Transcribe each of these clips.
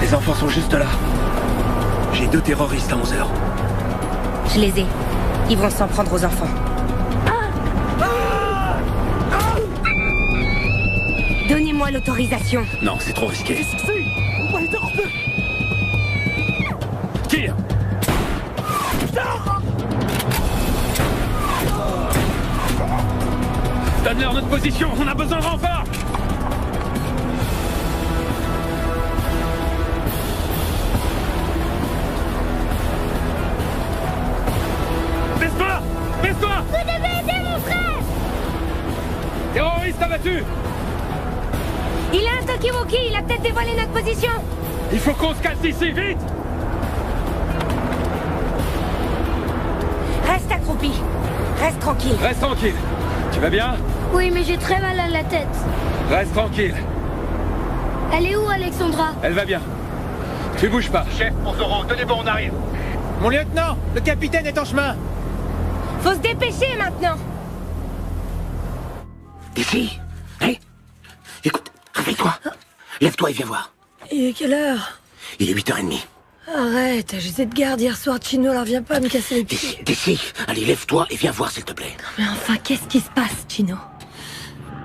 Les enfants sont juste là. J'ai 2 terroristes à 11h. Je les ai. Ils vont s'en prendre aux enfants. Donnez-moi l'autorisation. Non, c'est trop risqué. Qu'est-ce que c'est? On va l'interrompre. Tire! Donne-leur notre position, on a besoin de renfort! Baisse-toi! Baisse-toi! Vous devez aider mon frère! Terroriste abattu! Il a un Tokiwoki, il a peut-être dévoilé notre position. Il faut qu'on se casse d'ici, vite! Reste accroupi. Reste tranquille. Reste tranquille. Tu vas bien? Oui, mais j'ai très mal à la tête. Reste tranquille. Elle est où, Alexandra? Elle va bien. Tu bouges pas. Chef, pour Zoro, tenez bon, on arrive. Mon lieutenant, le capitaine est en chemin. Faut se dépêcher maintenant. Ici. Hé, écoute, réveille-toi. Lève-toi et viens voir. Il est quelle heure? Il est 8h30. Arrête, j'étais de garde hier soir, Chino, alors viens pas me casser les pieds. D'ici. Allez, lève-toi et viens voir, s'il te plaît. Mais enfin, qu'est-ce qui se passe, Chino?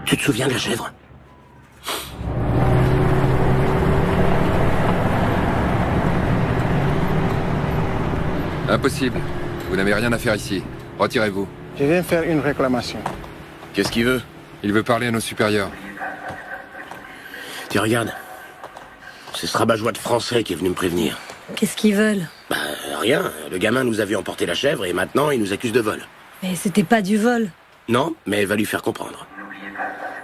Tu te souviens de la chèvre? Impossible. Vous n'avez rien à faire ici. Retirez-vous. Je viens faire une réclamation. Qu'est-ce qu'il veut? Il veut parler à nos supérieurs. Tiens, regarde. C'est ce rabat-joie de français qui est venu me prévenir. Qu'est-ce qu'ils veulent? Bah, rien. Le gamin nous a vu emporter la chèvre et maintenant il nous accuse de vol. Mais c'était pas du vol. Non, mais elle va lui faire comprendre.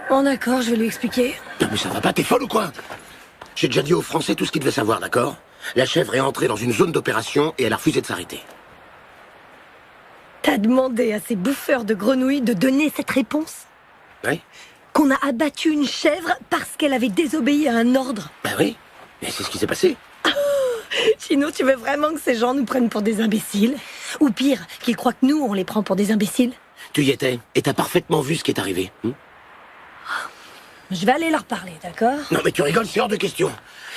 Bon d'accord, je vais lui expliquer. Non mais ça va pas, t'es folle ou quoi? J'ai déjà dit aux Français tout ce qu'ils devaient savoir, d'accord? La chèvre est entrée dans une zone d'opération et elle a refusé de s'arrêter. T'as demandé à ces bouffeurs de grenouilles de donner cette réponse? Oui? Qu'on a abattu une chèvre parce qu'elle avait désobéi à un ordre? Bah oui, mais c'est ce qui s'est passé. Chino, tu veux vraiment que ces gens nous prennent pour des imbéciles? Ou pire, qu'ils croient que nous, on les prend pour des imbéciles? Tu y étais, et t'as parfaitement vu ce qui est arrivé. Je vais aller leur parler, d'accord? Non mais tu rigoles, c'est hors de question.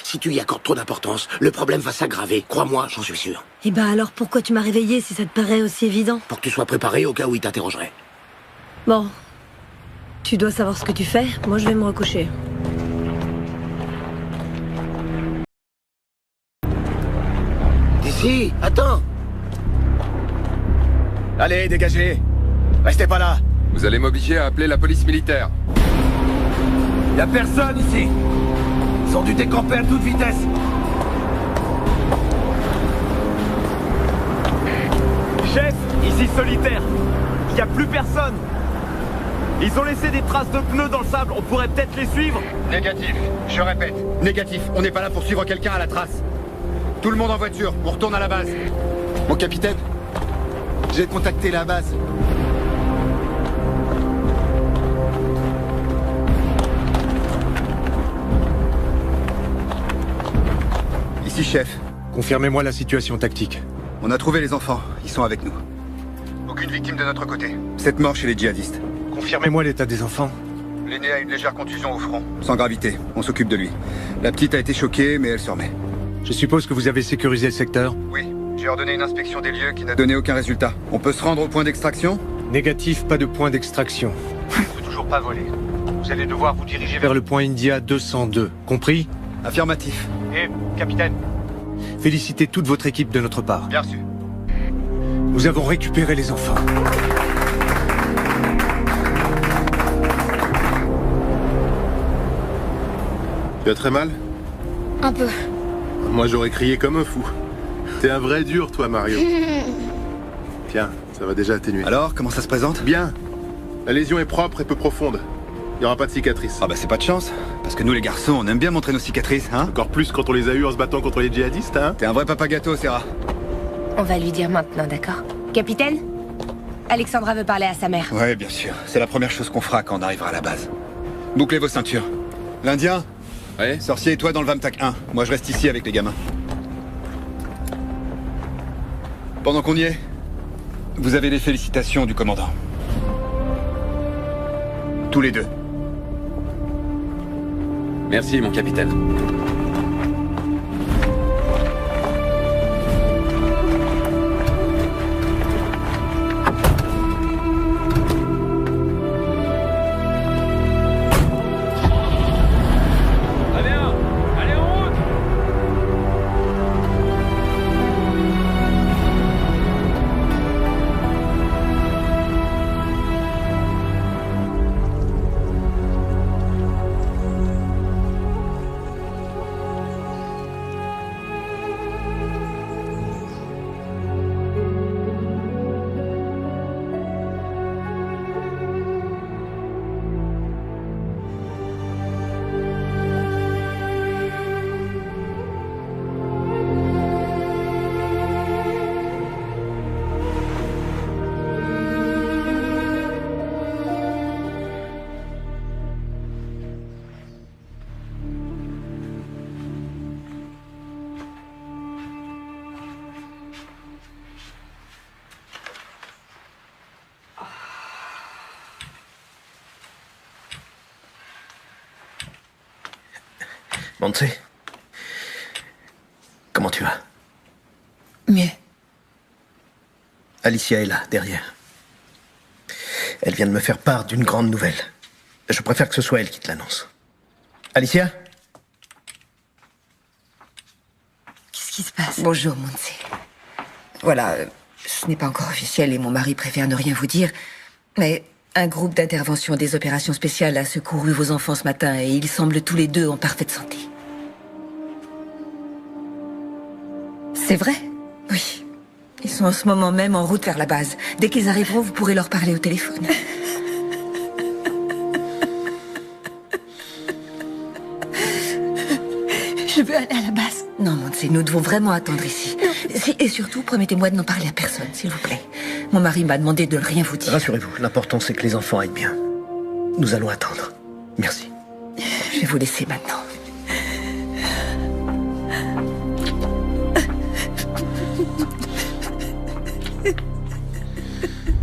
Si tu y accordes trop d'importance, le problème va s'aggraver. Crois-moi, j'en suis sûr. Eh ben alors pourquoi tu m'as réveillé si ça te paraît aussi évident? Pour que tu sois préparé au cas où il t'interrogerait. Bon. Tu dois savoir ce que tu fais, moi je vais me recoucher. D'ici, attends. Allez, dégagez. Restez pas là. Vous allez m'obliger à appeler la police militaire. Y'a personne ici. Ils ont dû décamper à toute vitesse. Chef, ici Solitaire. Il n'y a plus personne. Ils ont laissé des traces de pneus dans le sable. On pourrait peut-être les suivre. Négatif, je répète, négatif. On n'est pas là pour suivre quelqu'un à la trace. Tout le monde en voiture, on retourne à la base. Mon capitaine, j'ai contacté la base. Ici, chef. Confirmez-moi la situation tactique. On a trouvé les enfants, ils sont avec nous. Aucune victime de notre côté. 7 morts chez les djihadistes. Confirmez-moi l'état des enfants. L'aîné a une légère contusion au front. Sans gravité, on s'occupe de lui. La petite a été choquée, mais elle se remet. Je suppose que vous avez sécurisé le secteur. Oui, j'ai ordonné une inspection des lieux qui n'a donné aucun résultat. On peut se rendre au point d'extraction? Négatif, pas de point d'extraction. On peut toujours pas voler. Vous allez devoir vous diriger Vers le point India 202. Compris? Affirmatif. Et, capitaine? Félicitez toute votre équipe de notre part. Bien reçu. Nous avons récupéré les enfants. Tu as très mal? Un peu. Moi j'aurais crié comme un fou. T'es un vrai dur toi Mario. Tiens, ça va déjà atténuer. Alors, comment ça se présente? Bien. La lésion est propre et peu profonde. Il n'y aura pas de cicatrice. Ah bah c'est pas de chance. Parce que nous les garçons, on aime bien montrer nos cicatrices, hein? Encore plus quand on les a eus en se battant contre les djihadistes, hein? T'es un vrai papa gâteau, Serra. On va lui dire maintenant, d'accord? Capitaine? Alexandra veut parler à sa mère. Ouais, bien sûr. C'est la première chose qu'on fera quand on arrivera à la base. Bouclez vos ceintures. L'Indien? Ouais? Sorcier et toi dans le Vamtac 1. Moi je reste ici avec les gamins. Pendant qu'on y est, vous avez les félicitations du commandant. Tous les deux. Merci, mon capitaine. Montse, comment tu vas? Mieux. Alicia est là, derrière. Elle vient de me faire part d'une grande nouvelle. Je préfère que ce soit elle qui te l'annonce. Alicia? Qu'est-ce qui se passe? Bonjour, Montse. Voilà, ce n'est pas encore officiel et mon mari préfère ne rien vous dire, mais un groupe d'intervention des opérations spéciales a secouru vos enfants ce matin et ils semblent tous les deux en parfaite santé. C'est vrai? Oui. Ils sont en ce moment même en route vers la base. Dès qu'ils arriveront, vous pourrez leur parler au téléphone. Je veux aller à la base. Non, Montse, nous devons vraiment attendre ici. Et surtout, promettez-moi de n'en parler à personne, s'il vous plaît. Mon mari m'a demandé de ne rien vous dire. Rassurez-vous, l'important c'est que les enfants aillent bien. Nous allons attendre. Merci. Je vais vous laisser maintenant.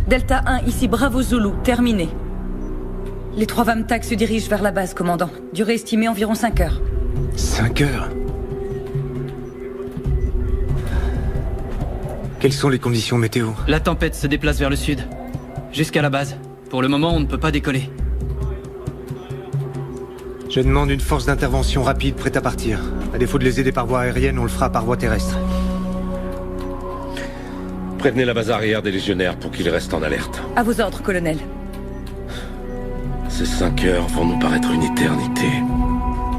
Delta 1, ici Bravo Zulu, terminé. Les 3 VAMTAC se dirigent vers la base, commandant. Durée estimée environ 5 heures. 5 heures? Quelles sont les conditions météo? La tempête se déplace vers le sud, jusqu'à la base. Pour le moment, on ne peut pas décoller. Je demande une force d'intervention rapide prête à partir. À défaut de les aider par voie aérienne, on le fera par voie terrestre. Prévenez la base arrière des légionnaires pour qu'ils restent en alerte. À vos ordres, colonel. Ces 5 heures vont nous paraître une éternité.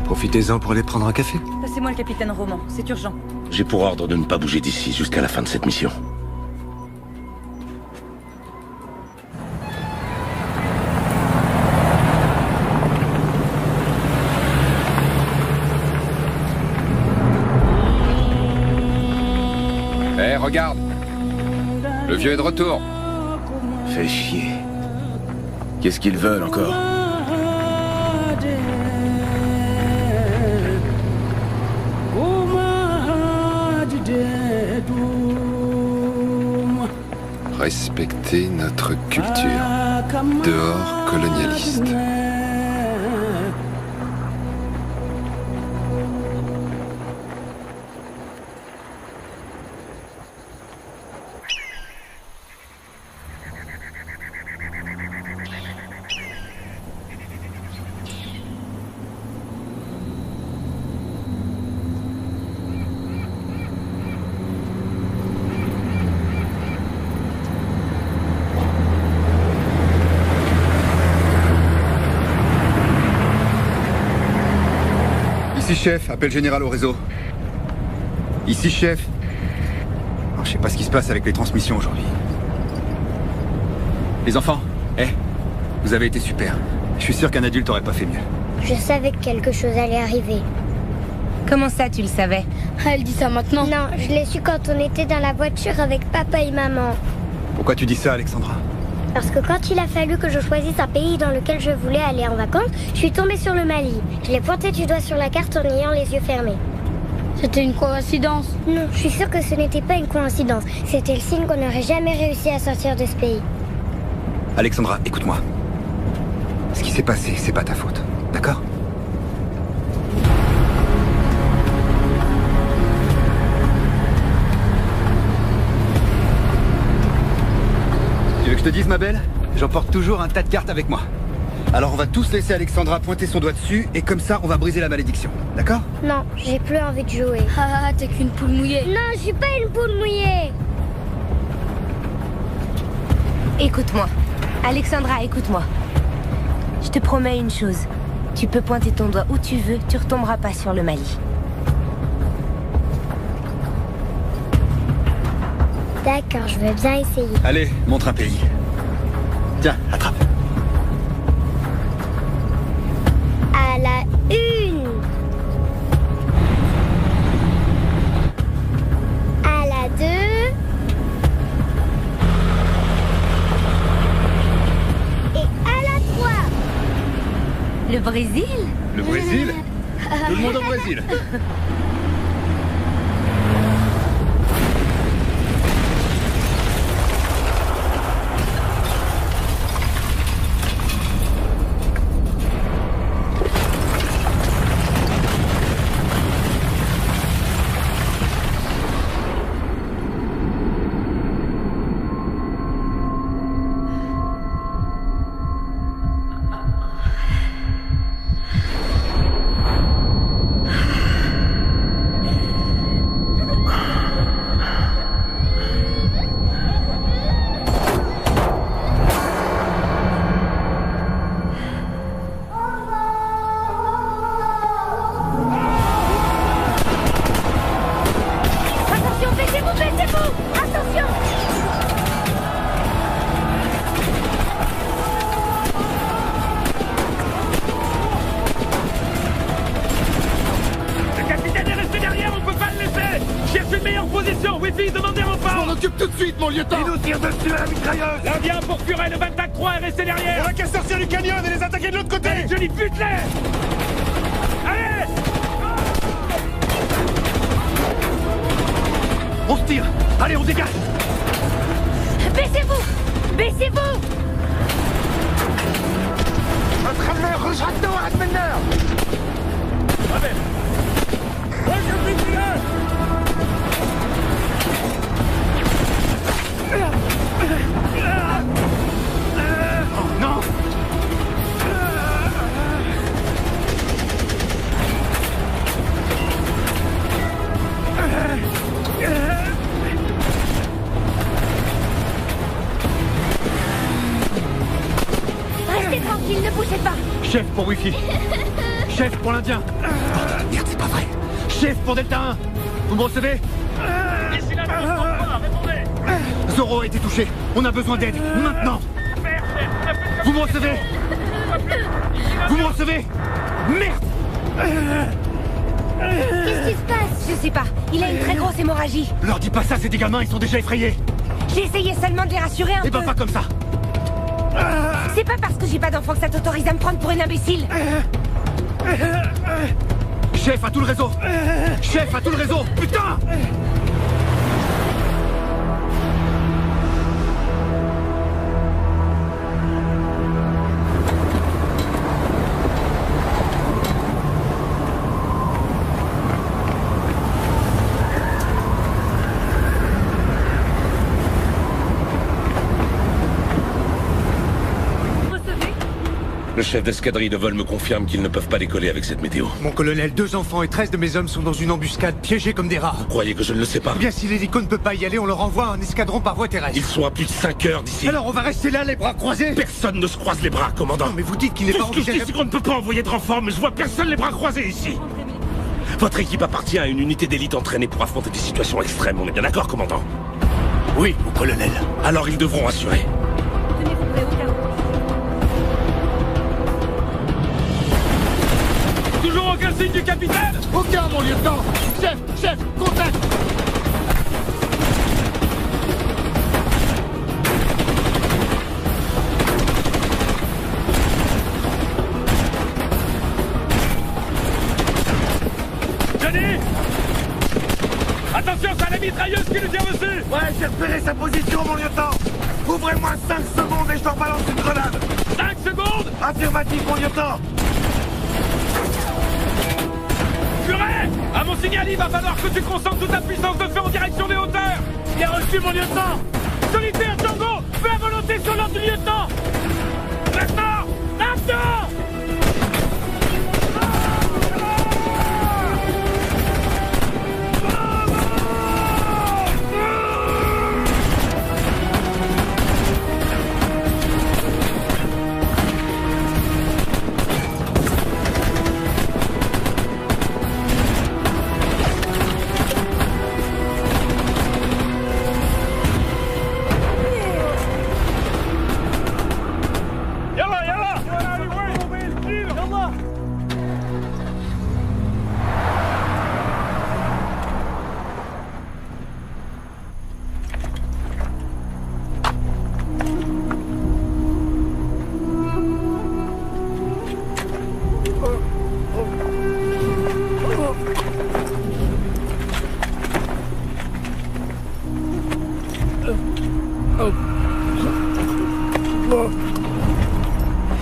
Profitez-en pour aller prendre un café. Passez-moi le capitaine Roman, c'est urgent. J'ai pour ordre de ne pas bouger d'ici jusqu'à la fin de cette mission. Hé, regarde! Le vieux est de retour. Fais chier. Qu'est-ce qu'ils veulent encore? Respecter notre culture. Dehors, colonialiste. Ici chef, appel général au réseau. Ici chef. Alors, je sais pas ce qui se passe avec les transmissions aujourd'hui. Les enfants, vous avez été super. Je suis sûr qu'un adulte aurait pas fait mieux. Je savais que quelque chose allait arriver. Comment ça, tu le savais? Elle dit ça maintenant? Non, je l'ai su quand on était dans la voiture avec papa et maman. Pourquoi tu dis ça, Alexandra? Parce que quand il a fallu que je choisisse un pays dans lequel je voulais aller en vacances, je suis tombée sur le Mali. Je l'ai pointé du doigt sur la carte en ayant les yeux fermés. C'était une coïncidence? Non, je suis sûre que ce n'était pas une coïncidence. C'était le signe qu'on n'aurait jamais réussi à sortir de ce pays. Alexandra, écoute-moi. Ce qui s'est passé, c'est pas ta faute. D'accord? Tu veux que je te dise, ma belle? J'emporte toujours un tas de cartes avec moi. Alors on va tous laisser Alexandra pointer son doigt dessus et comme ça on va briser la malédiction. D'accord? Non, j'ai plus envie de jouer. Ah, t'es qu'une poule mouillée. Non, je suis pas une poule mouillée. Écoute-moi. Alexandra, écoute-moi. Je te promets une chose. Tu peux pointer ton doigt où tu veux, tu retomberas pas sur le Mali. D'accord, je veux bien essayer. Allez, montre un pays. Tiens, attrape. À la une. À la 2. Et à la 3. Le Brésil? Le Brésil? Tout le monde au Brésil. Wifi, demandez renfort. On m'en occupe tout de suite, mon lieutenant. Ils nous tirent dessus à la mitrailleuse. Là, viens pour curer le 24-3 et rester derrière. On a qu'à sortir du canyon et les attaquer de l'autre côté. Je dis bute-les. Allez. On se tire. Allez, on dégage. Baissez-vous. Baissez-vous. Oh non. Restez tranquille, ne bougez pas. Chef pour Wifi. Chef pour l'Indien. Merde, c'est pas vrai. Chef pour Delta 1. Vous me recevez? Ici la répondez. Zoro a été touché. On a besoin d'aide. Maintenant. Vous me recevez? Vous me recevez? Merde. Qu'est-ce qui se passe? Je sais pas. Il a une très grosse hémorragie. Leur dis pas ça, c'est des gamins, ils sont déjà effrayés. J'ai essayé seulement de les rassurer un peu. Eh ben pas comme ça. C'est pas parce que j'ai pas d'enfant que ça t'autorise à me prendre pour une imbécile. Chef à tout le réseau. Chef à tout le réseau. Putain. Le chef d'escadrille de vol me confirme qu'ils ne peuvent pas décoller avec cette météo. Mon colonel, 2 enfants et 13 de mes hommes sont dans une embuscade, piégés comme des rats. Vous croyez que je ne le sais pas? Bien, si l'hélico ne peut pas y aller, on leur envoie un escadron par voie terrestre. Ils sont à plus de 5 heures d'ici. Alors on va rester là, les bras croisés? Personne ne se croise les bras, commandant. Non, mais vous dites qu'il n'est pas Tout ce que je dis, envisageable. c'est qu'on ne peut pas envoyer de renfort, mais je vois personne les bras croisés ici. Votre équipe appartient à une unité d'élite entraînée pour affronter des situations extrêmes, on est bien d'accord, commandant? Oui, mon colonel. Alors ils devront assurer. Toujours aucun signe du capitaine. Aucun, mon lieutenant. Chef, contact. Johnny. Attention, c'est la mitrailleuse qui nous tire dessus. Ouais, j'ai repéré sa position, mon lieutenant. Ouvrez-moi 5 secondes et je leur balance une grenade. 5 secondes. Affirmatif, mon lieutenant. Purée. À mon signal, il va falloir que tu concentres toute ta puissance de feu en direction des hauteurs. Bien reçu, mon lieutenant. Solitaire, Django, fais à volonté sur l'ordre du lieutenant. Maintenant. Maintenant.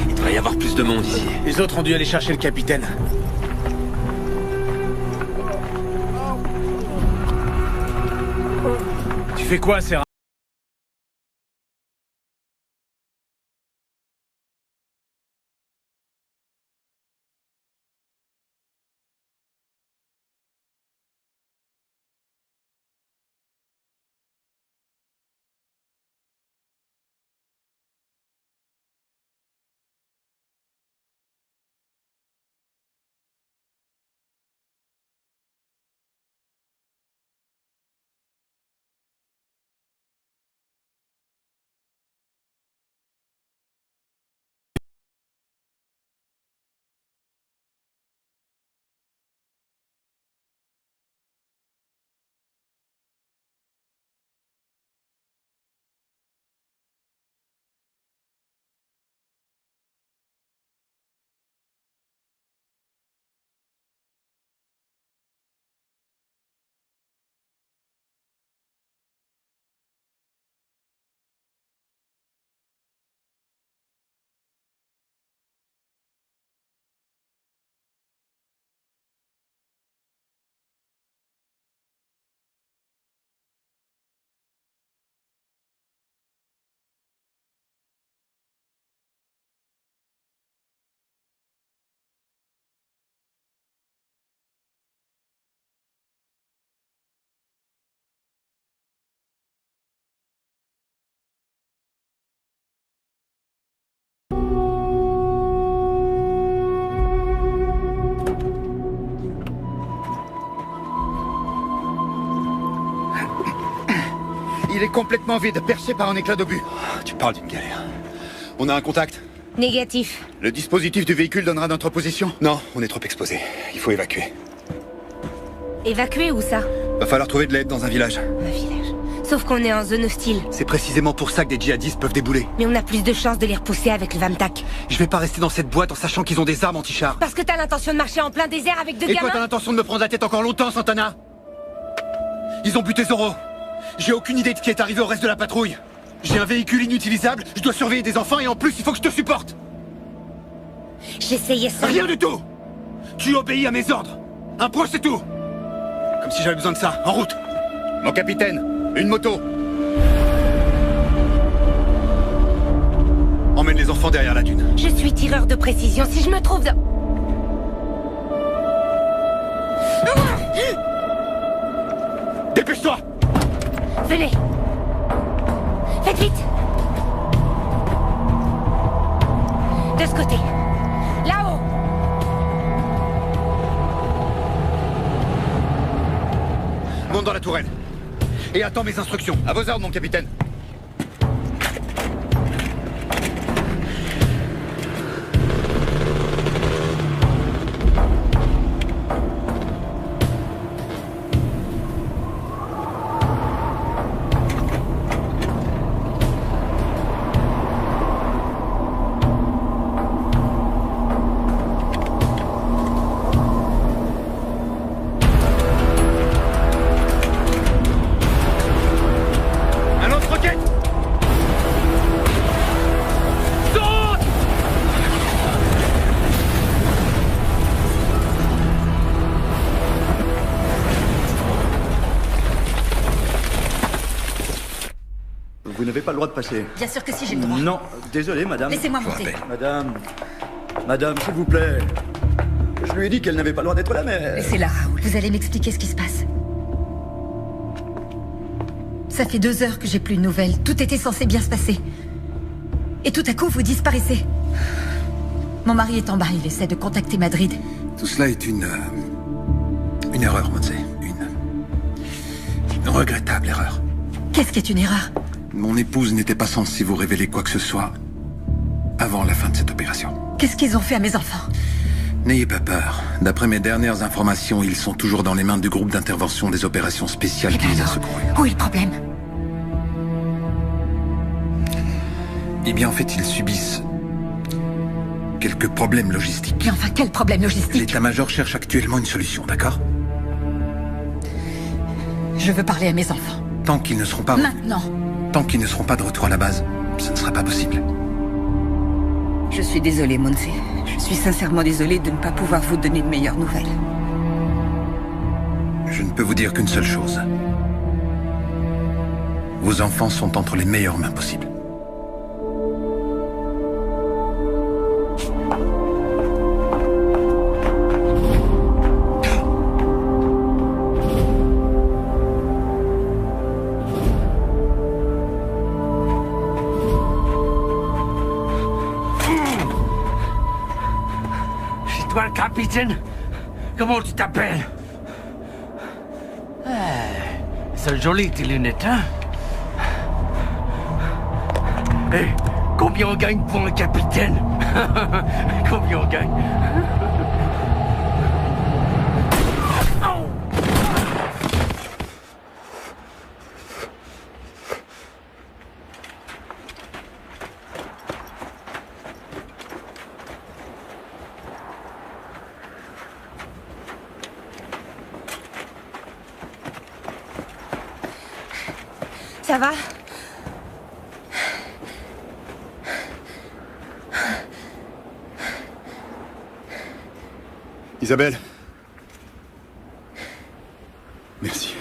Il devrait y avoir plus de monde ici. Les autres ont dû aller chercher le capitaine. Tu fais quoi, Serra? il est complètement vide, perché par un éclat d'obus. Tu parles d'une galère. On a un contact? Négatif. Le dispositif du véhicule donnera notre position? Non, on est trop exposé. Il faut évacuer. Évacuer où ça? Va falloir trouver de l'aide dans un village. Un village. Sauf qu'on est en zone hostile. C'est précisément pour ça que des djihadistes peuvent débouler. Mais on a plus de chances de les repousser avec le Vamtak. Je vais pas rester dans cette boîte en sachant qu'ils ont des armes anti-chars. Parce que t'as l'intention de marcher en plein désert avec deux Et gamins? toi, t'as l'intention de me prendre la tête encore longtemps, Santana? Ils ont buté Zoro. J'ai aucune idée de ce qui est arrivé au reste de la patrouille. J'ai un véhicule inutilisable, je dois surveiller des enfants et en plus, il faut que je te supporte. J'essayais ça. Rien du tout. Tu obéis à mes ordres. Un point, c'est tout. Comme si j'avais besoin de ça. En route. Mon capitaine, une moto. Emmène les enfants derrière la dune. Je suis tireur de précision. Si je me trouve dans... Dépêche-toi! Venez. Faites vite. De ce côté. Là-haut. Monte dans la tourelle. Et attends mes instructions. À vos ordres, mon capitaine. Vous n'avez pas le droit de passer. Bien sûr que si, j'ai le droit. Non, désolé, madame. Laissez-moi monter. Madame, s'il vous plaît. Je lui ai dit qu'elle n'avait pas le droit d'être là, mais... Laissez-la, Raoul. Vous allez m'expliquer ce qui se passe. Ça fait 2 heures que j'ai plus de nouvelles. Tout était censé bien se passer. Et tout à coup, vous disparaissez. Mon mari est en bas, il essaie de contacter Madrid. Tout cela est une erreur, Montse. Une regrettable erreur. Qu'est-ce qui est une erreur? Mon épouse n'était pas censée vous révéler quoi que ce soit avant la fin de cette opération. Qu'est-ce qu'ils ont fait à mes enfants? N'ayez pas peur. D'après mes dernières informations, ils sont toujours dans les mains du groupe d'intervention des opérations spéciales qui les a secourus. Où est le problème? Eh bien, en fait, ils subissent quelques problèmes logistiques. Mais enfin, quel problème logistique? L'état-major cherche actuellement une solution, d'accord? Je veux parler à mes enfants. Tant qu'ils ne seront pas... Maintenant. Tant qu'ils ne seront pas de retour à la base, ça ne sera pas possible. Je suis désolée, Montse. Je suis sincèrement désolée de ne pas pouvoir vous donner de meilleures nouvelles. Je ne peux vous dire qu'une seule chose. Vos enfants sont entre les meilleures mains possibles. Toi, le capitaine? Comment tu t'appelles? C'est joli tes lunettes, hein? Hé, combien on gagne pour un capitaine? Combien on gagne? Ça va? Isabelle. Merci.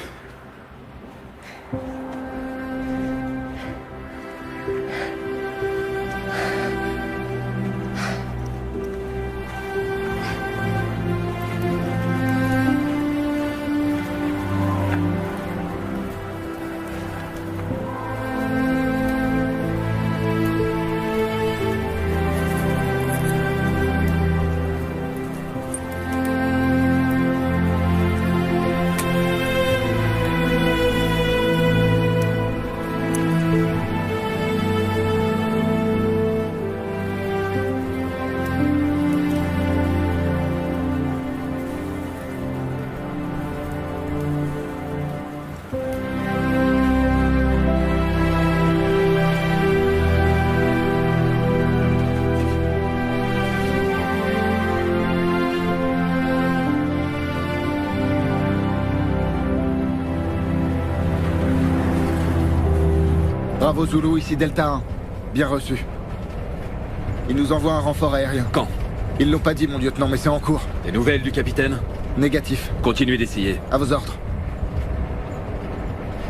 Bravo Zulu, ici Delta 1. Bien reçu. Ils nous envoient un renfort aérien. Quand? Ils l'ont pas dit, mon lieutenant, mais c'est en cours. Des nouvelles du capitaine? Négatif. Continuez d'essayer. À vos ordres.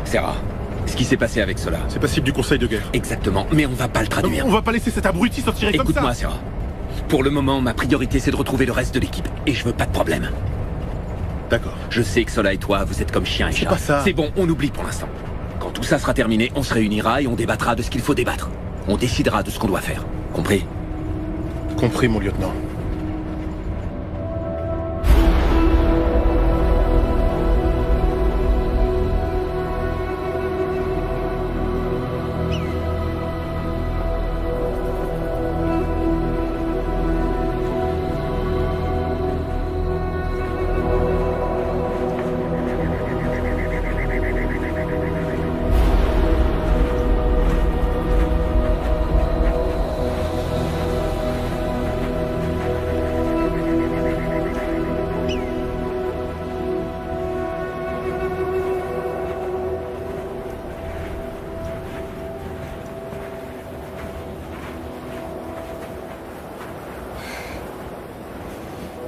Serra, ce qui s'est passé avec cela. C'est passible du conseil de guerre. Exactement, mais on va pas le traduire. On va pas laisser cet abruti s'en tirer comme ça. Écoute-moi, Serra. Pour le moment, ma priorité, c'est de retrouver le reste de l'équipe. Et je veux pas de problème. D'accord. Je sais que Sola et toi, vous êtes comme chien et chat. C'est pas ça. C'est bon, on oublie pour l'instant. Quand tout ça sera terminé, on se réunira et on débattra de ce qu'il faut débattre. On décidera de ce qu'on doit faire. Compris? Compris, mon lieutenant.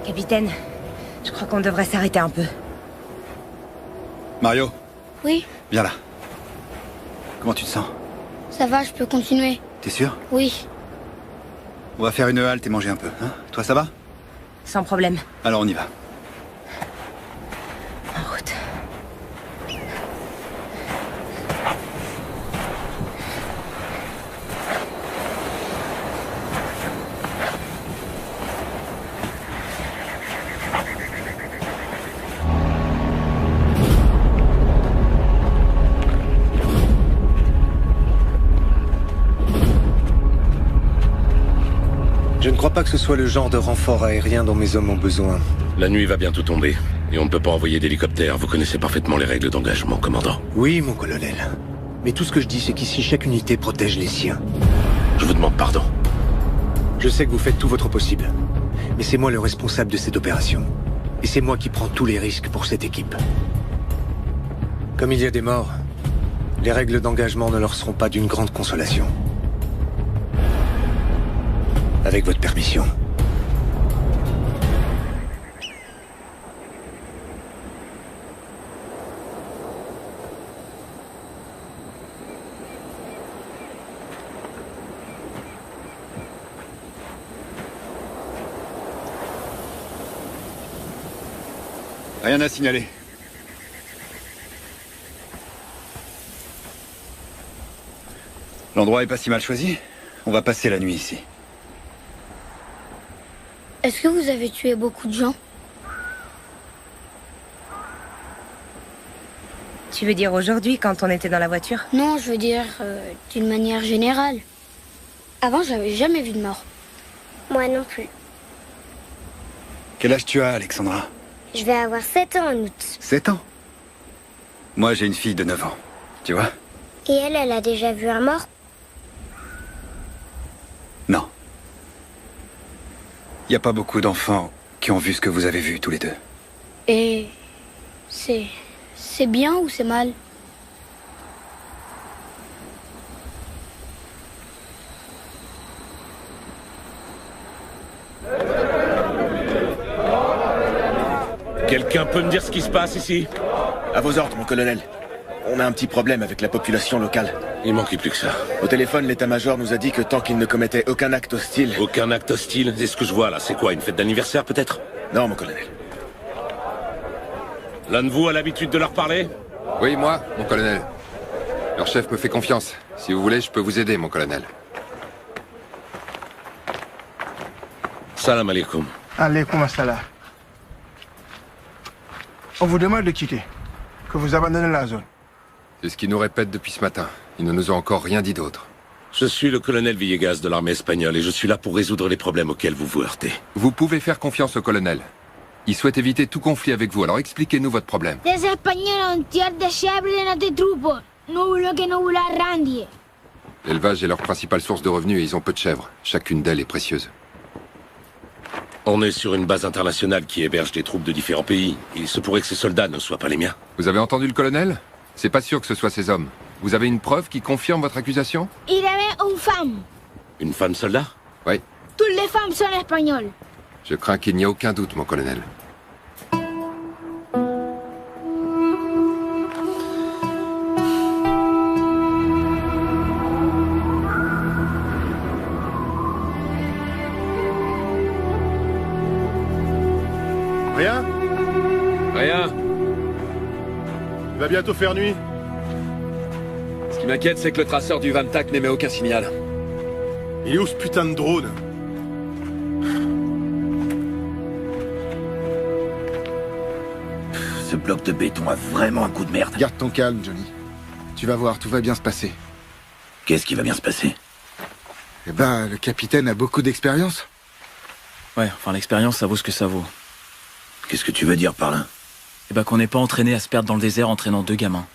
Capitaine, je crois qu'on devrait s'arrêter un peu. Mario, Oui, viens là. Comment tu te sens? ça va, je peux continuer. T'es sûr? Oui. On va faire une halte et manger un peu, hein? Toi, ça va? Sans problème. Alors on y va. En route. Je ne crois pas que ce soit le genre de renfort aérien dont mes hommes ont besoin. La nuit va bientôt tomber, et on ne peut pas envoyer d'hélicoptère. Vous connaissez parfaitement les règles d'engagement, commandant. Oui, mon colonel. Mais tout ce que je dis, c'est qu'ici, chaque unité protège les siens. Je vous demande pardon. Je sais que vous faites tout votre possible. Mais c'est moi le responsable de cette opération. Et c'est moi qui prends tous les risques pour cette équipe. Comme il y a des morts, les règles d'engagement ne leur seront pas d'une grande consolation. Avec votre permission. Rien à signaler. L'endroit est pas si mal choisi. On va passer la nuit ici. Est-ce que vous avez tué beaucoup de gens? Tu veux dire aujourd'hui, quand on était dans la voiture? Non, je veux dire d'une manière générale. Avant, j'avais jamais vu de mort. Moi non plus. Quel âge tu as, Alexandra? Je vais avoir 7 ans en août. 7 ans. Moi, j'ai une fille de 9 ans. Tu vois? Et elle a déjà vu un mort? Non. Il n'y a pas beaucoup d'enfants qui ont vu ce que vous avez vu tous les deux. Et c'est bien ou c'est mal? Quelqu'un peut me dire ce qui se passe ici? À vos ordres, mon colonel. On a un petit problème avec la population locale. Il manquait plus que ça. Au téléphone, l'état-major nous a dit que tant qu'il ne commettait aucun acte hostile... Aucun acte hostile? C'est ce que je vois là. C'est quoi, une fête d'anniversaire peut-être? Non, mon colonel. L'un de vous a l'habitude de leur parler? Oui, moi, mon colonel. Leur chef me fait confiance. Si vous voulez, je peux vous aider, mon colonel. Salam alaikum. Alaikum assalam. On vous demande de quitter. Que vous abandonnez la zone. C'est ce qu'ils nous répètent depuis ce matin. Ils ne nous ont encore rien dit d'autre. Je suis le colonel Villegas de l'armée espagnole et je suis là pour résoudre les problèmes auxquels vous vous heurtez. Vous pouvez faire confiance au colonel. Il souhaite éviter tout conflit avec vous, alors expliquez-nous votre problème. Les Espagnols ont tiré des chèvres de notre troupe. Nous voulons que nous vous la rendiez. L'élevage est leur principale source de revenus et ils ont peu de chèvres. Chacune d'elles est précieuse. On est sur une base internationale qui héberge des troupes de différents pays. Il se pourrait que ces soldats ne soient pas les miens. Vous avez entendu le colonel? C'est pas sûr que ce soit ces hommes. Vous avez une preuve qui confirme votre accusation? Il avait une femme. Une femme soldat? Oui. Toutes les femmes sont espagnoles. Je crains qu'il n'y ait aucun doute, mon colonel. Rien? Rien. Il va bientôt faire nuit. Ce qui m'inquiète, c'est que le traceur du Vamtac n'émet aucun signal. Il est où ce putain de drone? Ce bloc de béton a vraiment un coup de merde. Garde ton calme, Johnny. Tu vas voir, tout va bien se passer. Qu'est-ce qui va bien se passer? Eh ben, le capitaine a beaucoup d'expérience. Ouais, enfin l'expérience, ça vaut ce que ça vaut. Qu'est-ce que tu veux dire par là? Eh ben qu'on n'est pas entraîné à se perdre dans le désert entraînant 2 gamins.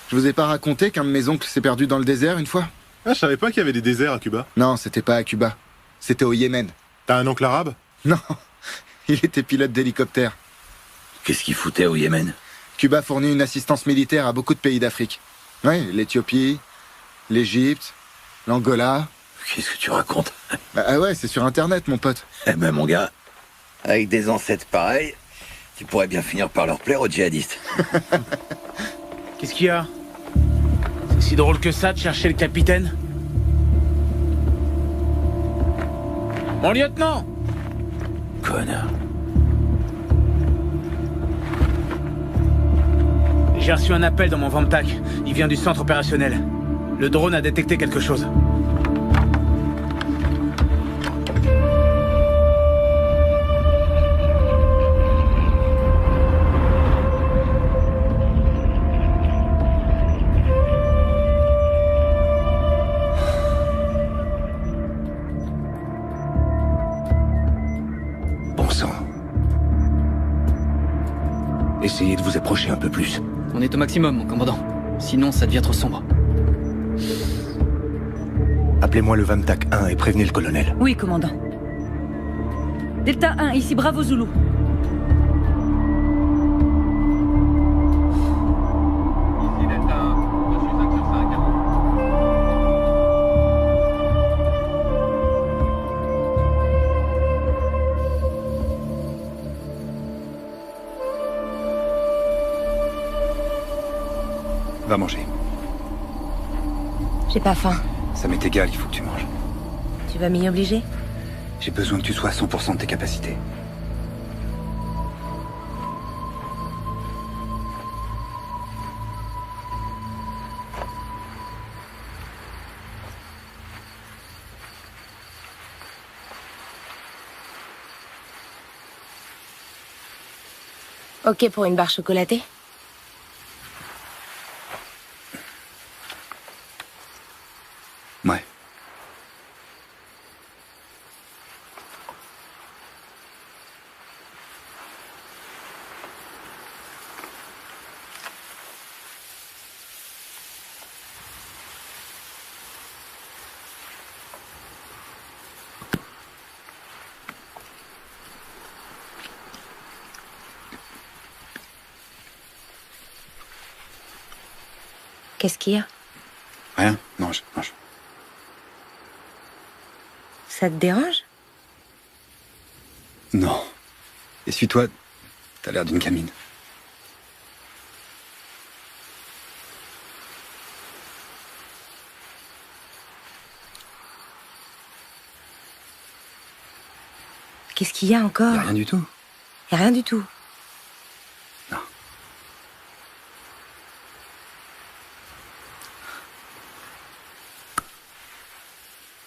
Je vous ai pas raconté qu'un de mes oncles s'est perdu dans le désert une fois? Ah, je savais pas qu'il y avait des déserts à Cuba. Non, c'était pas à Cuba. C'était au Yémen. T'as un oncle arabe? Non, il était pilote d'hélicoptère. Qu'est-ce qu'il foutait au Yémen? Cuba fournit une assistance militaire à beaucoup de pays d'Afrique. Oui, l'Éthiopie, l'Égypte, l'Angola. Qu'est-ce que tu racontes? Bah ouais, c'est sur Internet, mon pote. Eh ben, mon gars, avec des ancêtres pareils, tu pourrais bien finir par leur plaire aux djihadistes. Qu'est-ce qu'il y a? C'est si drôle que ça de chercher le capitaine? Mon lieutenant! Connard. J'ai reçu un appel dans mon Vamtac. Il vient du centre opérationnel. Le drone a détecté quelque chose. Bon sang. Essayez de vous approcher un peu plus. On est au maximum, mon commandant. Sinon, ça devient trop sombre. Appelez-moi le Vamtac 1 et prévenez le colonel. Oui, commandant. Delta 1, ici Bravo Zulu. Ici Delta 1, je suis 5 sur 5. Va manger. J'ai pas faim. Ça m'est égal, il faut que tu manges. Tu vas m'y obliger? J'ai besoin que tu sois à 100% de tes capacités. Ok pour une barre chocolatée? Ouais. Qu'est-ce qu'il y a? Rien? Mange, mange. Ça te dérange? Non. Essuie-toi. T'as l'air d'une gamine. Qu'est-ce qu'il y a encore? Y a rien du tout. Y a rien du tout.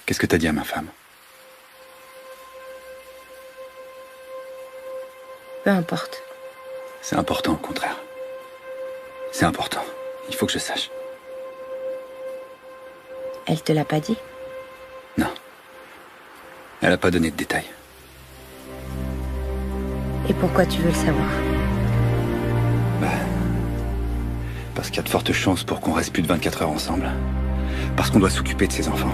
Qu'est-ce que t'as dit à ma femme? Peu importe. C'est important, au contraire. C'est important. Il faut que je sache. Elle te l'a pas dit? Non. Elle a pas donné de détails. Et pourquoi tu veux le savoir? Parce qu'il y a de fortes chances pour qu'on reste plus de 24 heures ensemble. Parce qu'on doit s'occuper de ses enfants.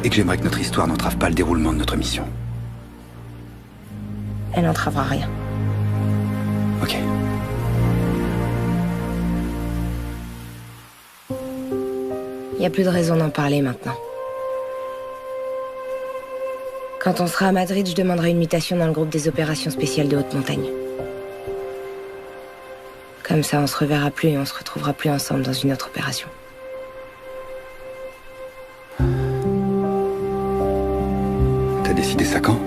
Et que j'aimerais que notre histoire n'entrave pas le déroulement de notre mission. Elle n'entravera rien. Ok. Y a plus de raison d'en parler maintenant. Quand on sera à Madrid, je demanderai une mutation dans le groupe des opérations spéciales de haute montagne. Comme ça, on se reverra plus et on se retrouvera plus ensemble dans une autre opération. T'as décidé ça quand?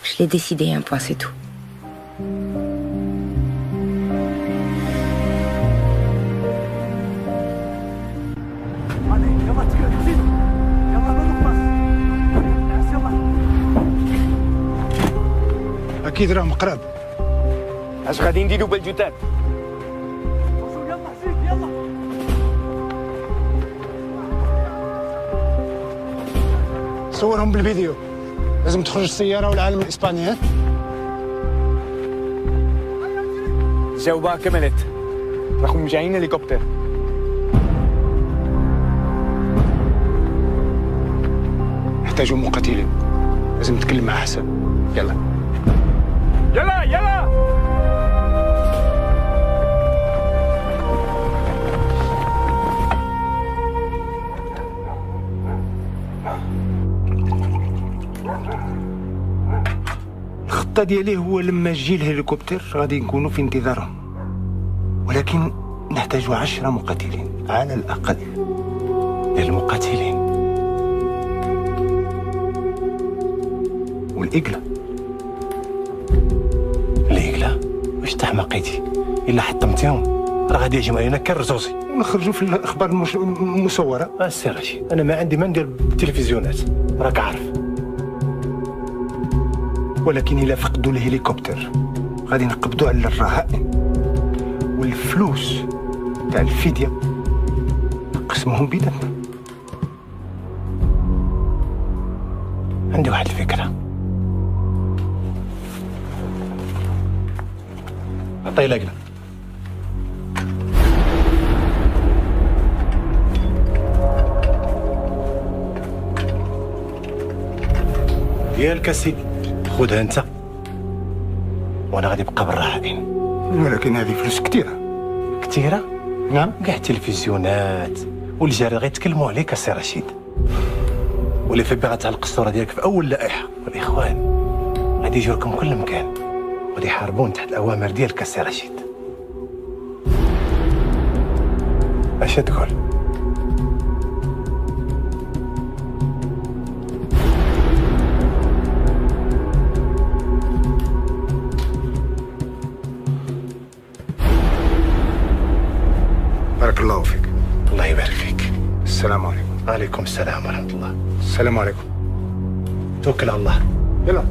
Je l'ai décidé, un point, c'est tout. أكيد راهم قراب. اش غادي نديرو بالجثث؟ صورهم بالفيديو. لازم تخرج السيارة والعالم الإسباني ها؟ جاوبها كملت. راكم جايين هليكوبتر. نحتاجوا مقاتلين. لازم نتكلم مع حسن. يلا. يلا يلا. الخطة ديالي هو لما يجي الهليكوبتر غادي نكونوا في انتظارهم، ولكن نحتاج 10 مقاتلين على الأقل. المقاتلين والإقلة. الإقلة واش تحمقيتي؟ إلا حطمتيهم راه غادي يهجم علينا كالرزوزي ونخرجوا في الأخبار المصورة. السي رشيد أنا ما عندي ما ندير بالتلفزيونات راك عارف، ولكن إلا فقدوا الهليكوبتر غادي نقبضوا على الرهائن والفلوس تاع الفدية نقسمهم بيناتنا. عندي واحد الفكرة. عطيه لقلة. ديالك سيدي، خذها انت وانا غادي نبقى بالرهائن. ولكن هذه فلوس كثيره. كثيره؟ نعم. كاع التلفزيونات والجرائد غيتكلموا عليك السي رشيد، واللي في بي غتعلق الصوره ديالك في اول لائحه، والاخوان غادي يجيو لكم كل مكان غادي يحاربون تحت الاوامر ديالك السي رشيد. اش تقول؟ بارك الله فيك. الله يبارك فيك. السلام عليكم. وعليكم السلام ورحمة الله. السلام عليكم. توكل على الله. يلا.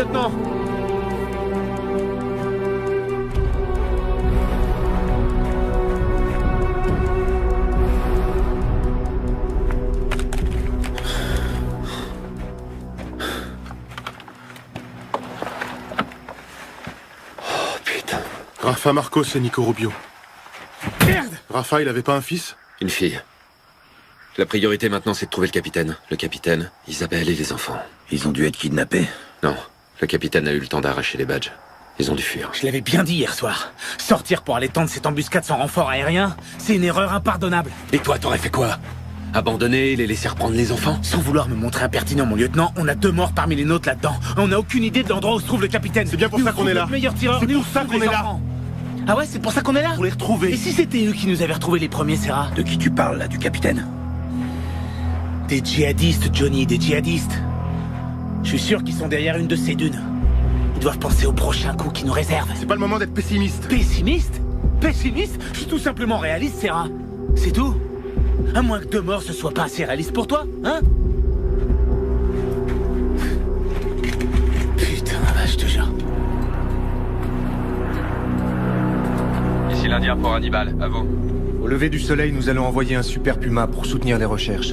lieutenant. Rafa Marcos et Nico Rubio. Merde! Rafa, il avait pas un fils? Une fille. La priorité maintenant, c'est de trouver le capitaine. Le capitaine, Isabelle et les enfants. Ils ont dû être kidnappés? Non. Le capitaine a eu le temps d'arracher les badges. Ils ont dû fuir. Je l'avais bien dit hier soir. Sortir pour aller tendre cette embuscade sans renfort aérien, c'est une erreur impardonnable. Et toi, t'aurais fait quoi? Abandonner, les laisser reprendre les enfants? Sans vouloir me montrer impertinent, mon lieutenant, on a 2 morts parmi les nôtres là-dedans. On n'a aucune idée de l'endroit où se trouve le capitaine. C'est bien pour ça qu'on est là. C'est pour ça qu'on est là. Ah ouais, c'est pour ça qu'on est là? Pour les retrouver. Et si c'était eux qui nous avaient retrouvés les premiers, Serra? De qui tu parles là, du capitaine? Des djihadistes, Johnny, des djihadistes. Je suis sûr qu'ils sont derrière une de ces dunes. Ils doivent penser au prochain coup qui nous réserve. C'est pas le moment d'être pessimiste. Pessimiste? Pessimiste? Je suis tout simplement réaliste, Serra. C'est tout. À moins que 2 morts ce soit pas assez réaliste pour toi, hein? Putain, je te jure. Ici l'Indien pour Hannibal, à vous. Au lever du soleil, nous allons envoyer un super Puma pour soutenir les recherches.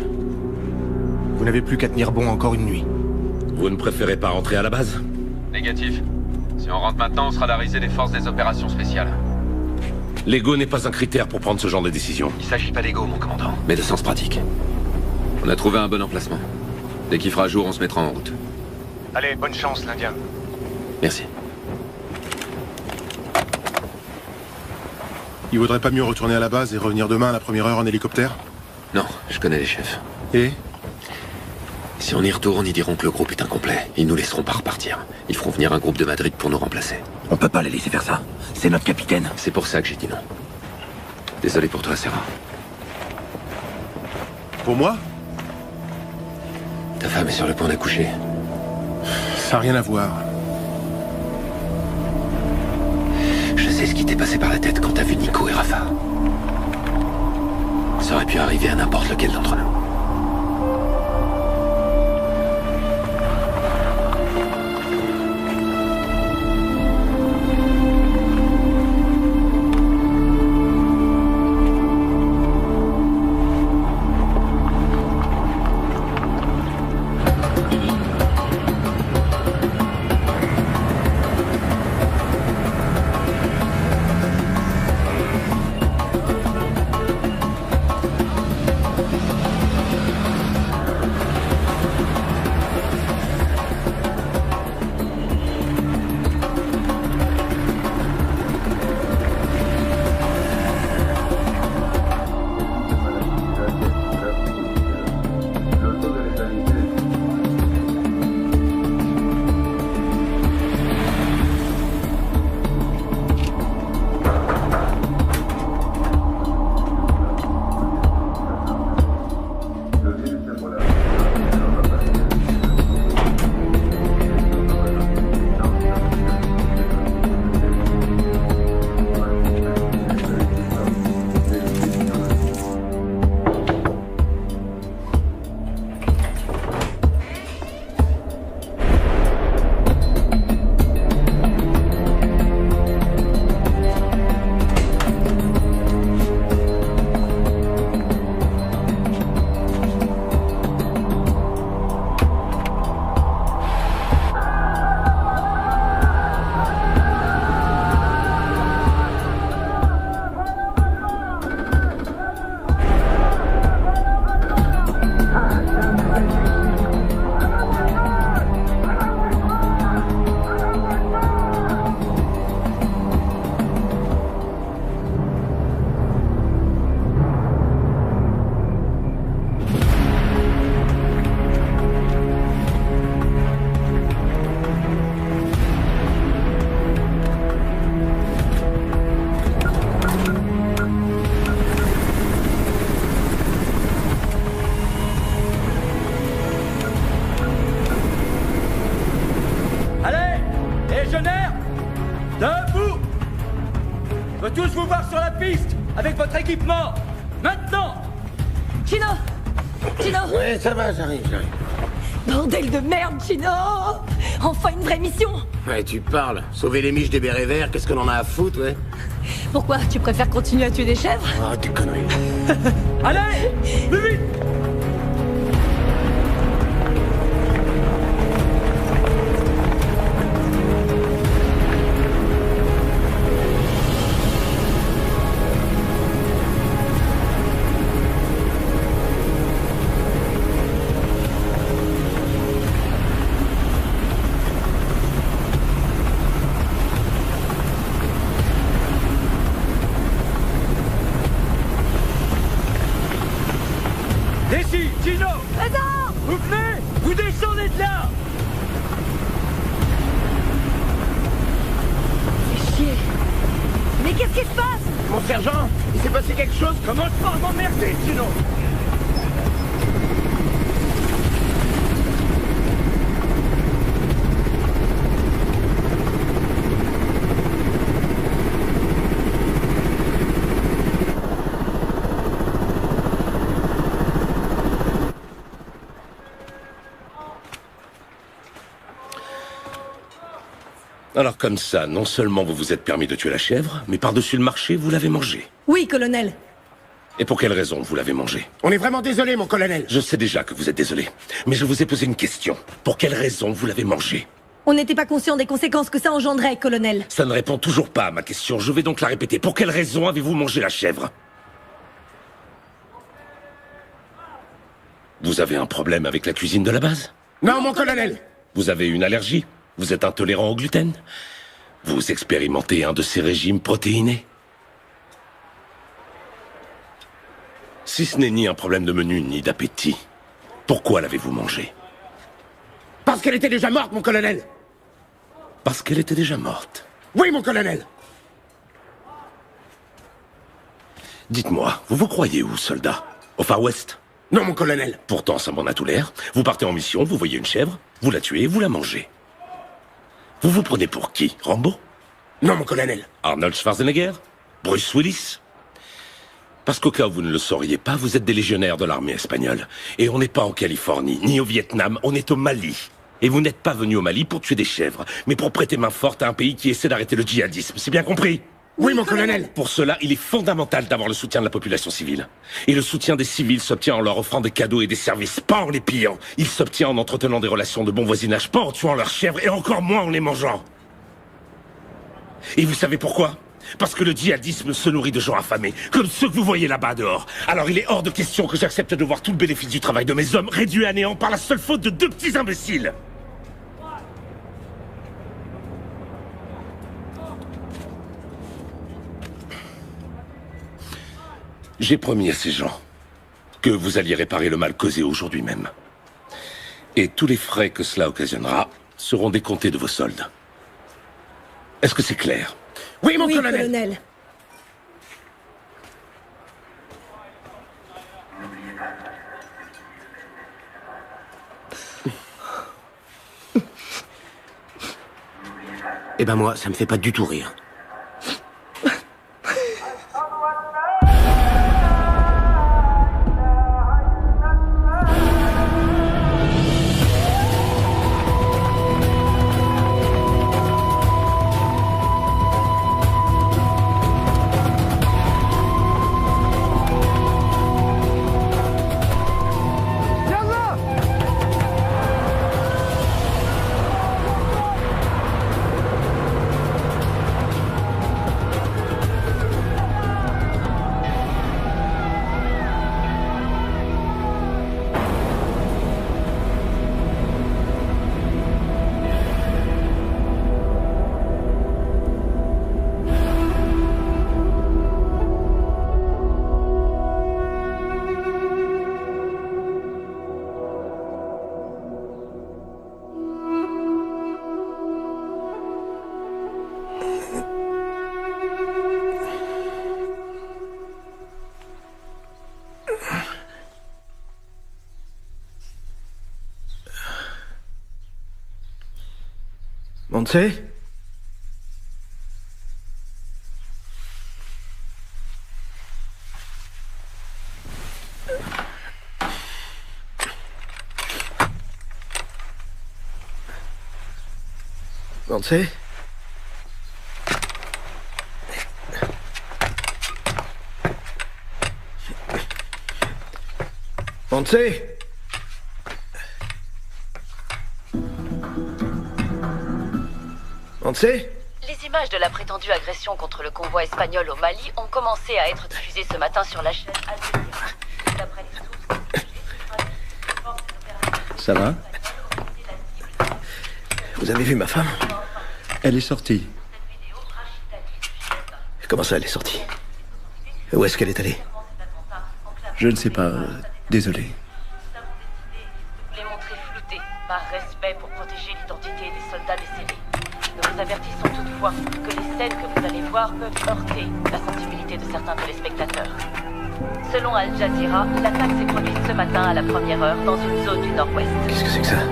Vous n'avez plus qu'à tenir bon encore une nuit. Vous ne préférez pas rentrer à la base? Négatif. Si on rentre maintenant, on sera la risée des forces des opérations spéciales. L'ego n'est pas un critère pour prendre ce genre de décision. Il s'agit pas d'ego, mon commandant, mais de sens pratique. On a trouvé un bon emplacement. Dès qu'il fera jour, on se mettra en route. Allez, bonne chance, l'Indien. Merci. Il vaudrait pas mieux retourner à la base et revenir demain à la première heure en hélicoptère? Non, je connais les chefs. Et? Si on y retourne, ils diront que le groupe est incomplet. Ils nous laisseront pas repartir. Ils feront venir un groupe de Madrid pour nous remplacer. On peut pas les laisser faire ça. C'est notre capitaine. C'est pour ça que j'ai dit non. Désolé pour toi, Serra. Pour moi? Ta femme est sur le point d'accoucher. Ça n'a rien à voir. Je sais ce qui t'est passé par la tête quand t'as vu Nico et Rafa. Ça aurait pu arriver à n'importe lequel d'entre nous. tous vous voir sur la piste, avec votre équipement. Maintenant. Chino Chino Ouais, ça va, j'arrive. Bordel de merde, Chino. Enfin une vraie mission. Ouais, tu parles. Sauver les miches des bérets verts, qu'est-ce qu'on en a à foutre, ouais? Pourquoi? Tu préfères continuer à tuer des chèvres? Ah, des conneries. Allez, plus vite. Ici, Gino! Présent! Vous venez! Vous descendez de là! C'est chier. Mais qu'est-ce qui se passe? Mon sergent, il s'est passé quelque chose? Commence pas à m'emmerder, Gino! Alors comme ça, non seulement vous vous êtes permis de tuer la chèvre, mais par-dessus le marché, vous l'avez mangée. Oui, colonel. Et pour quelle raison vous l'avez mangée? On est vraiment désolé, mon colonel. Je sais déjà que vous êtes désolé, mais je vous ai posé une question. Pour quelle raison vous l'avez mangée? On n'était pas conscient des conséquences que ça engendrait, colonel. Ça ne répond toujours pas à ma question, je vais donc la répéter. Pour quelle raison avez-vous mangé la chèvre? Vous avez un problème avec la cuisine de la base? Non, mon colonel. Vous avez une allergie? Vous êtes intolérant au gluten? Vous expérimentez un de ces régimes protéinés? Si ce n'est ni un problème de menu, ni d'appétit, pourquoi l'avez-vous mangée? Parce qu'elle était déjà morte, mon colonel. Parce qu'elle était déjà morte? Oui, mon colonel. Dites-moi, vous vous croyez où, soldat? Au Far West? Non, mon colonel. Pourtant, ça m'en a tout l'air. Vous partez en mission, vous voyez une chèvre, vous la tuez, vous la mangez. Vous vous prenez pour qui? Rambo? Non, mon colonel. Arnold Schwarzenegger? Bruce Willis? Parce qu'au cas où vous ne le sauriez pas, vous êtes des légionnaires de l'armée espagnole. Et on n'est pas en Californie, ni au Vietnam, on est au Mali. Et vous n'êtes pas venu au Mali pour tuer des chèvres, mais pour prêter main forte à un pays qui essaie d'arrêter le djihadisme. C'est bien compris? Oui, mon colonel. Pour cela, il est fondamental d'avoir le soutien de la population civile. Et le soutien des civils s'obtient en leur offrant des cadeaux et des services, pas en les pillant. Il s'obtient en entretenant des relations de bon voisinage, pas en tuant leurs chèvres et encore moins en les mangeant. Et vous savez pourquoi? Parce que le djihadisme se nourrit de gens affamés, comme ceux que vous voyez là-bas dehors. Alors il est hors de question que j'accepte de voir tout le bénéfice du travail de mes hommes réduit à néant par la seule faute de 2 petits imbéciles. J'ai promis à ces gens que vous alliez réparer le mal causé aujourd'hui même. Et tous les frais que cela occasionnera seront décomptés de vos soldes. Est-ce que c'est clair? Oui, mon colonel. Eh ben moi, ça me fait pas du tout rire. Montse? Montse? Montse? Montse? Les images de la prétendue agression contre le convoi espagnol au Mali ont commencé à être diffusées ce matin sur la chaîne Al Jazeera. D'après les sources, Ça va? Vous avez vu ma femme? Elle est sortie. Comment ça, elle est sortie? Où est-ce qu'elle est allée? Je ne sais pas. Désolé. les montrer floutés, par respect pour protéger l'identité des soldats décédés. Nous vous avertissons toutefois que les scènes que vous allez voir peuvent heurter la sensibilité de certains téléspectateurs. Selon Al Jazeera, l'attaque s'est produite ce matin à la première heure dans une zone du nord-ouest. Qu'est-ce que c'est que ça?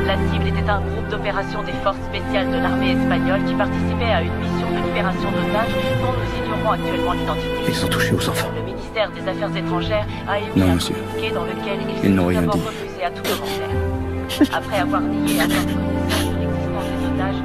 La cible était un groupe d'opération des forces spéciales de l'armée espagnole qui participait à une mission de libération d'otages dont nous ignorons actuellement l'identité. Ils sont touchés aux enfants. Le ministère des Affaires étrangères a émis Non, un monsieur. communiqué dans lequel Ils il n'ont s'est rien d'abord dit. refusé à tout commentaire. Après avoir nié avoir connaissance de l'existence des otages,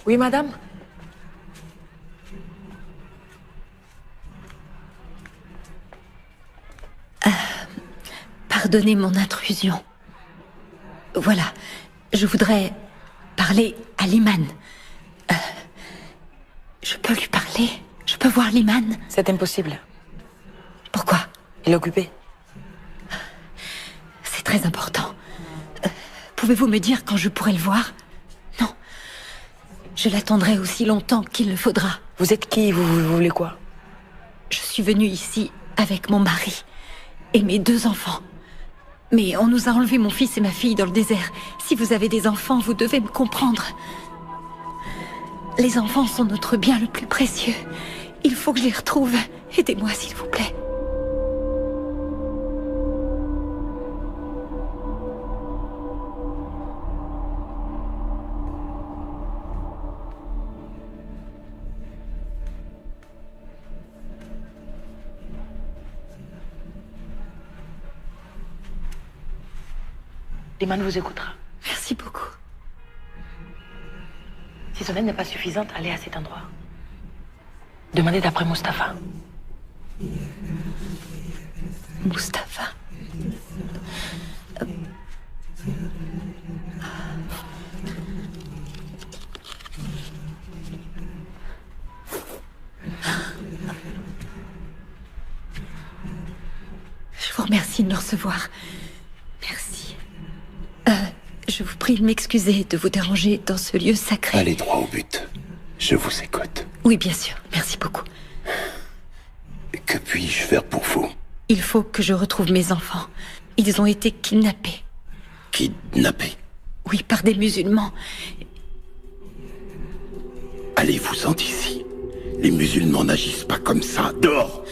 Oui, madame? Pardonnez mon intrusion. Voilà, je voudrais parler à Liman. Je peux lui parler? Je peux voir Liman? C'est impossible. Pourquoi? Il est occupé. C'est très important. Pouvez-vous me dire quand je pourrai le voir? Non. Je l'attendrai aussi longtemps qu'il le faudra. Vous êtes qui? Vous voulez quoi? Je suis venue ici avec mon mari et mes 2 enfants. Mais on nous a enlevé mon fils et ma fille dans le désert. Si vous avez des enfants, vous devez me comprendre. Les enfants sont notre bien le plus précieux. Il faut que je les retrouve. Aidez-moi, s'il vous plaît. Liman vous écoutera. Merci beaucoup. Si son aide n'est pas suffisante, allez à cet endroit. Demandez d'après Mustapha. Mustapha. Je vous remercie de me recevoir. Merci. Je vous prie de m'excuser de vous déranger dans ce lieu sacré. Allez droit au but. Je vous écoute. Oui, bien sûr. Merci beaucoup. Que puis-je faire pour vous? Il faut que je retrouve mes enfants. Ils ont été kidnappés. Kidnappés? Oui, par des musulmans. Allez-vous-en d'ici. Les musulmans n'agissent pas comme ça. Dehors!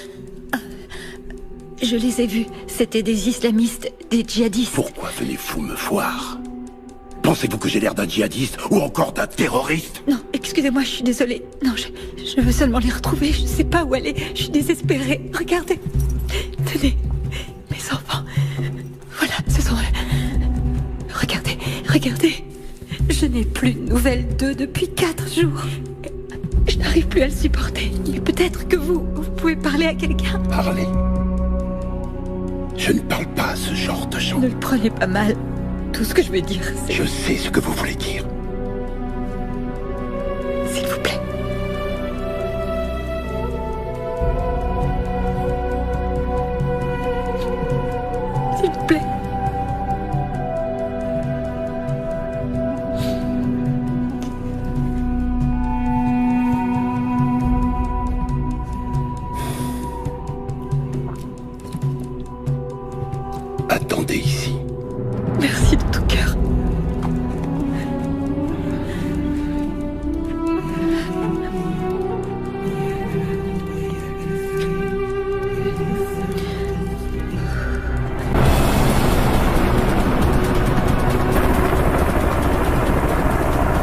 Je les ai vus. C'était des islamistes, des djihadistes. Pourquoi venez-vous me voir? Pensez-vous que j'ai l'air d'un djihadiste ou encore d'un terroriste? Non, excusez-moi, je suis désolée. Non, je veux seulement les retrouver. Je sais pas où aller. Je suis désespérée. Regardez. Tenez, mes enfants. Voilà, ce sont eux. Regardez, regardez. Je n'ai plus de nouvelles d'eux depuis 4 jours. Je n'arrive plus à le supporter. Mais peut-être que vous pouvez parler à quelqu'un. Parler? Je ne parle pas à ce genre de gens. Ne le prenez pas mal. Tout ce que je veux dire, c'est... Je sais ce que vous voulez dire. S'il vous plaît. S'il vous plaît. ici. Merci de tout cœur.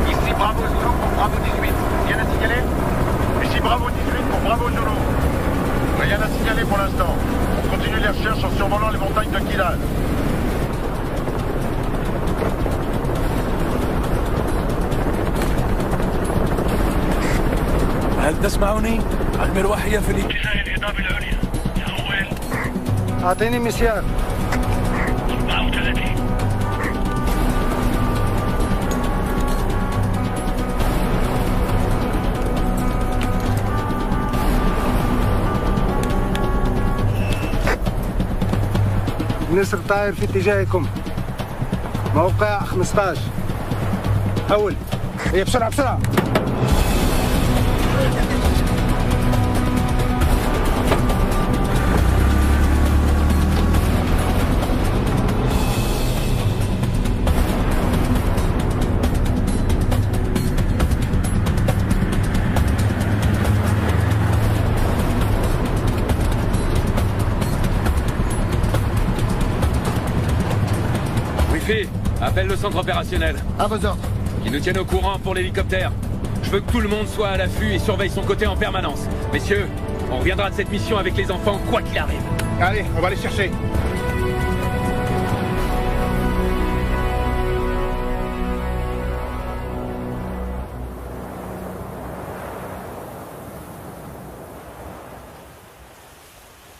Ici Bravo Zulu pour Bravo 18. Rien à signaler? Ici Bravo 18 pour Bravo Zulu. Rien à signaler pour l'instant. On continue les recherches en survolant les montagnes de Kilal. هل تسمعني؟ المروحية في الاتجاه الإضافي العليا. يا ويل. أعطيني مسيار. 34. النسر طاير في اتجاهكم. موقع 15. أول. هي بسرعة بسرعة. Appelle le centre opérationnel. À vos ordres. Qui nous tienne au courant pour l'hélicoptère. Je veux que tout le monde soit à l'affût et surveille son côté en permanence. Messieurs, on reviendra de cette mission avec les enfants, quoi qu'il arrive. Allez, on va les chercher.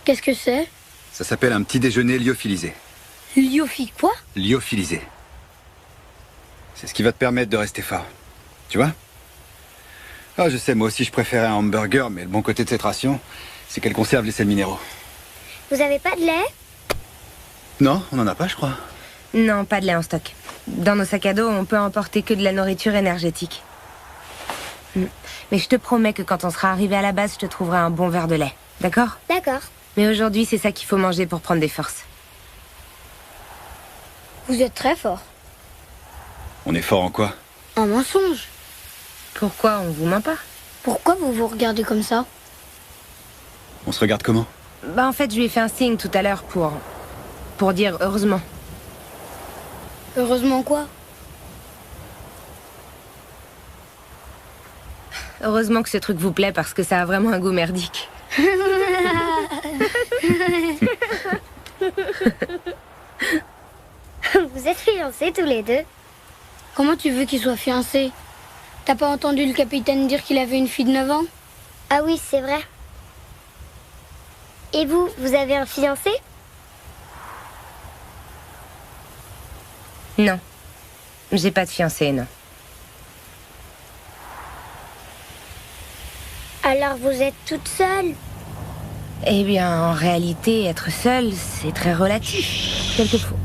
Qu'est-ce que c'est? Ça s'appelle un petit déjeuner lyophilisé. Lyophi quoi? Lyophilisé. C'est ce qui va te permettre de rester fort. Tu vois? Ah, je sais, moi aussi je préférais un hamburger, mais le bon côté de cette ration, c'est qu'elle conserve les sels minéraux. Vous avez pas de lait? Non, on n'en a pas, je crois. Non, pas de lait en stock. Dans nos sacs à dos, on peut emporter que de la nourriture énergétique. Mais je te promets que quand on sera arrivé à la base, je te trouverai un bon verre de lait. D'accord? D'accord. Mais aujourd'hui, c'est ça qu'il faut manger pour prendre des forces. Vous êtes très fort. On est fort en quoi? En mensonge. Pourquoi on vous ment pas? Pourquoi vous vous regardez comme ça? On se regarde comment? Bah en fait, je lui ai fait un signe tout à l'heure pour dire heureusement. Heureusement quoi? Heureusement que ce truc vous plaît parce que ça a vraiment un goût merdique. Vous êtes fiancés tous les deux? Comment tu veux qu'ils soient fiancés? T'as pas entendu le capitaine dire qu'il avait une fille de 9 ans? Ah oui, c'est vrai. Et vous, vous avez un fiancé? Non. J'ai pas de fiancé, non. Alors vous êtes toute seule? Eh bien, en réalité, être seule, c'est très relatif. Quelquefois.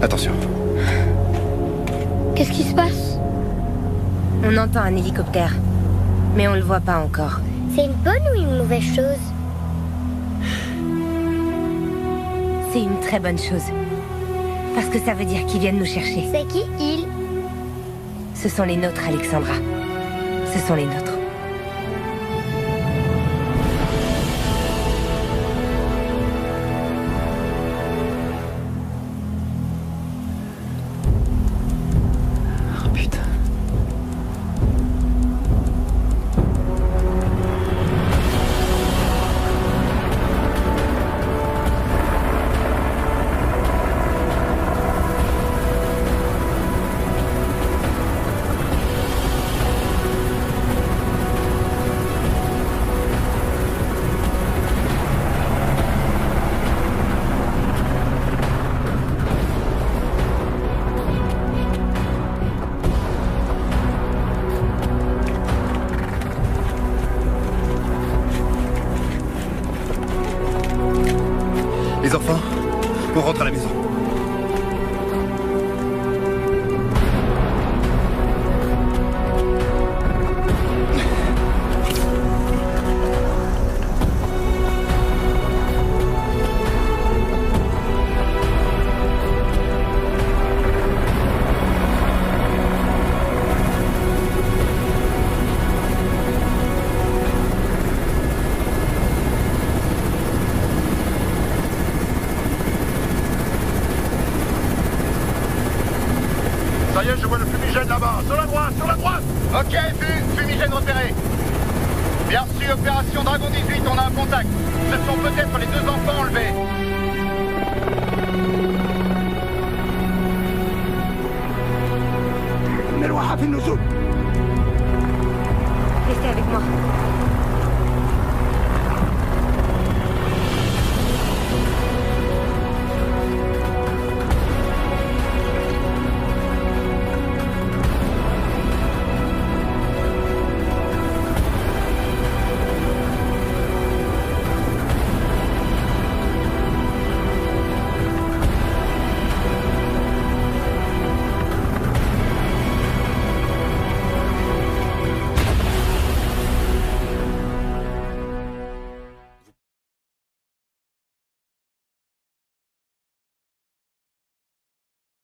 Attention. Qu'est-ce qui se passe? On entend un hélicoptère, mais on le voit pas encore. C'est une bonne ou une mauvaise chose? C'est une très bonne chose. Parce que ça veut dire qu'ils viennent nous chercher. C'est qui, ils? Ce sont les nôtres, Alexandra. Ce sont les nôtres. Les enfants, on rentre à la maison. Ok, fumigène repéré. Bien reçu, opération Dragon 18, on a un contact. Ce sont peut-être les 2 enfants enlevés. نروح في النزول